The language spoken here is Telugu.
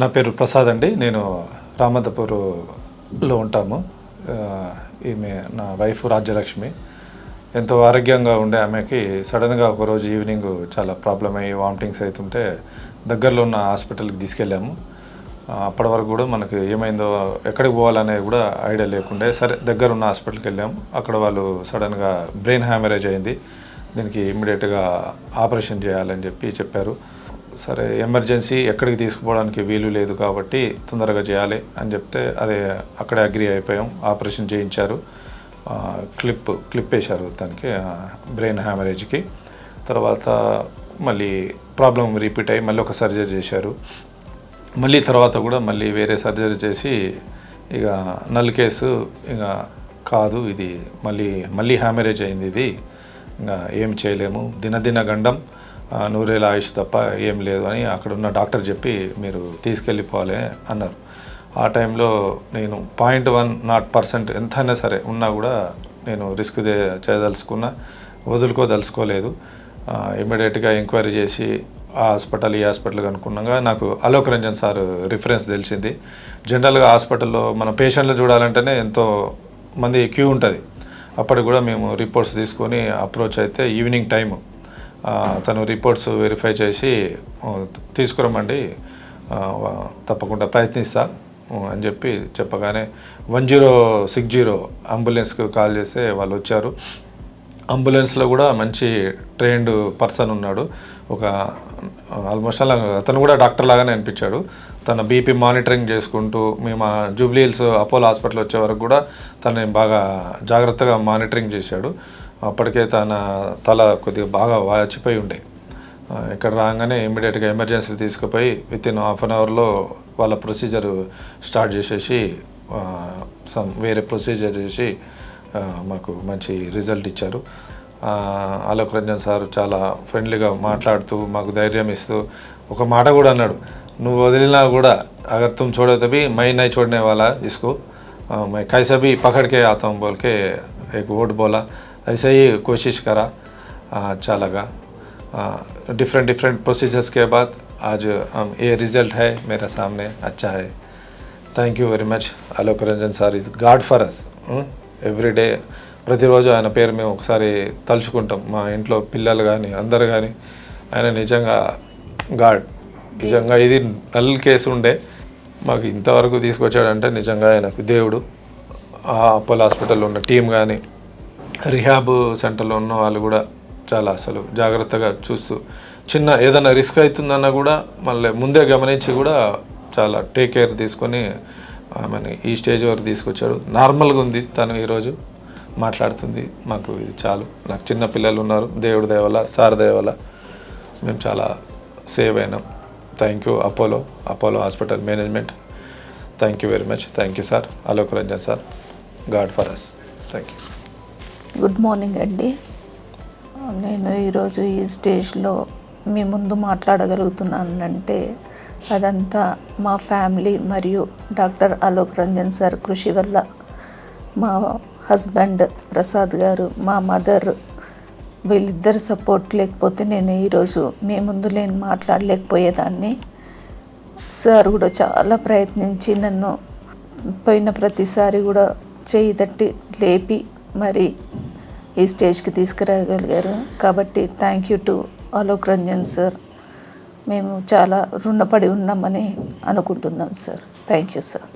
నా పేరు ప్రసాద్ అండి. నేను రామంతపూర్లో ఉంటాము. ఈమె నా వైఫ్ రాజ్యలక్ష్మి. ఎంతో ఆరోగ్యంగా ఉండే ఆమెకి సడన్గా ఒకరోజు ఈవినింగ్ చాలా ప్రాబ్లం అయ్యి వామిటింగ్స్ అవుతుంటే దగ్గరలో ఉన్న హాస్పిటల్కి తీసుకెళ్ళాము. అప్పటి వరకు కూడా మనకు ఏమైందో ఎక్కడికి పోవాలనేది కూడా ఐడియా లేకుండే. సరే దగ్గర ఉన్న హాస్పిటల్కి వెళ్ళాము. అక్కడ వాళ్ళు సడన్గా బ్రెయిన్ హ్యామరేజ్ అయింది, దీనికి ఇమ్మీడియట్గా ఆపరేషన్ చేయాలని చెప్పారు. సరే ఎమర్జెన్సీ ఎక్కడికి తీసుకుపోవడానికి వీలు లేదు కాబట్టి తొందరగా చేయాలి అని చెప్తే అదే అక్కడే అగ్రి అయిపోయాం. ఆపరేషన్ చేయించారు, క్లిప్ వేశారు దానికి బ్రెయిన్ హ్యామరేజ్కి. తర్వాత మళ్ళీ ప్రాబ్లం రిపీట్ అయ్యి మళ్ళీ ఒక సర్జరీ చేశారు. మళ్ళీ తర్వాత కూడా మళ్ళీ వేరే సర్జరీ చేసి ఇక నల్ కేసు ఇక కాదు, ఇది మళ్ళీ హ్యామరేజ్ అయింది, ఇది ఇంకా ఏం చేయలేము, దినదిన గండం, 100 ఏళ్ళ ఆయుష్ తప్ప ఏం లేదు అని అక్కడ ఉన్న డాక్టర్ చెప్పి మీరు తీసుకెళ్ళిపోవాలి అన్నారు. ఆ టైంలో నేను 0.1% ఎంతైనా సరే ఉన్నా కూడా నేను రిస్క్ చేయదలుచుకున్నా, వదులుకోదలుచుకోలేదు. ఇమ్మీడియట్గా ఎంక్వైరీ చేసి ఆ హాస్పిటల్ ఈ హాస్పిటల్ కనుక్కున్నాగా నాకు అలోక్ రంజన్ సార్ రిఫరెన్స్ తెలిసింది. జనరల్గా హాస్పిటల్లో మన పేషెంట్లు చూడాలంటేనే ఎంతో మంది క్యూ ఉంటుంది. అప్పటికి కూడా మేము రిపోర్ట్స్ తీసుకొని అప్రోచ్ అయితే ఈవినింగ్ టైము తను రిపోర్ట్స్ వెరిఫై చేసి తీసుకురమ్మండి, తప్పకుండా ప్రయత్నిస్తా అని చెప్పగానే 1060 అంబులెన్స్కి కాల్ చేస్తే వాళ్ళు వచ్చారు. అంబులెన్స్లో కూడా మంచి ట్రైన్డ్ పర్సన్ ఉన్నాడు. ఒక ఆల్మోస్ట్ అలా అతను కూడా డాక్టర్ లాగానే అనిపించాడు. తన బీపీ మానిటరింగ్ చేసుకుంటూ మేము జూబ్లీ హిల్స్ అపోలో హాస్పిటల్ వచ్చే వరకు కూడా తనని బాగా జాగ్రత్తగా మానిటరింగ్ చేశాడు. అప్పటికే తన తల కొద్దిగా బాగా వాచిపోయి ఉండే. ఇక్కడ రాగానే ఇమ్మీడియట్గా ఎమర్జెన్సీ తీసుకుపోయి వితిన్ హాఫ్ అన్ అవర్లో వాళ్ళ ప్రొసీజర్ స్టార్ట్ చేసేసి వేరే ప్రొసీజర్ చేసి మాకు మంచి రిజల్ట్ ఇచ్చారు. అలోక్ రంజన్ సార్ చాలా ఫ్రెండ్లీగా మాట్లాడుతూ మాకు ధైర్యం ఇస్తూ ఒక మాట కూడా అన్నాడు, నువ్వు వదిలినా కూడా అగర్ తుమ్ छोड़े तभी मैं नहीं छोड़ने वाला इसको, मैं कैसा भी पकड़ के आता हूँ बोल के एक वर्ड बोला. ऐसे ही कोशिश करा. अच्छा लगा. डिफरेंट प्रोसीजर्स के बाद आज ये रिज़ल्ट है मेरे सामने, अच्छा है. Thank you very much. Alok Ranjan sir is God for us. Everyday ప్రతిరోజు ఆయన పేరు మేము ఒకసారి తలుచుకుంటాం. మా ఇంట్లో పిల్లలు కానీ అందరు కానీ ఆయన నిజంగా గాడ్. నిజంగా ఇది నల్ కేసు ఉండే మాకు ఇంతవరకు తీసుకొచ్చాడంటే నిజంగా ఆయనకు దేవుడు. ఆ అపోలో హాస్పిటల్లో ఉన్న టీం కానీ రిహాబ్ సెంటర్లో ఉన్న వాళ్ళు కూడా చాలా అసలు జాగ్రత్తగా చూస్తూ చిన్న ఏదైనా రిస్క్ అవుతుందన్నా కూడా మళ్ళీ ముందే గమనించి కూడా చాలా టేక్ కేర్ తీసుకొని ఆమెను ఈ స్టేజ్ వరకు తీసుకొచ్చాడు. నార్మల్గా ఉంది తను, ఈరోజు మాట్లాడుతుంది. మాకు ఇది చాలు. నాకు చిన్న పిల్లలు ఉన్నారు. దేవుడి దయ వల్ల సార్ దయ వల్ల మేము చాలా సేవ్ అయినాం. Thank you Apollo hospital management. Thank you very much. Thank you sir Alok Ranjan sir, God for us. Thank you. Good morning అండి. నేను ఈరోజు ఈ స్టేజ్లో మీ ముందు మాట్లాడగలుగుతున్నానంటే అదంతా మా ఫ్యామిలీ మరియు డాక్టర్ అలోక్ రంజన్ సార్ కృషి వల్ల. మా హస్బెండ్ ప్రసాద్ గారు, మా మదర్, వీళ్ళిద్దరు సపోర్ట్ లేకపోతే నేను ఈరోజు మీ ముందు నేను మాట్లాడలేకపోయేదాన్ని. సార్ కూడా చాలా ప్రయత్నించి నన్ను పోయిన ప్రతిసారి కూడా చేయి తట్టి లేపి మరి ఈ స్టేజ్కి తీసుకురాగలిగారు. కాబట్టి thank you to Alok Ranjan sir. మేము చాలా రుణపడి ఉన్నామని అనుకుంటున్నాం సార్. Thank you sir.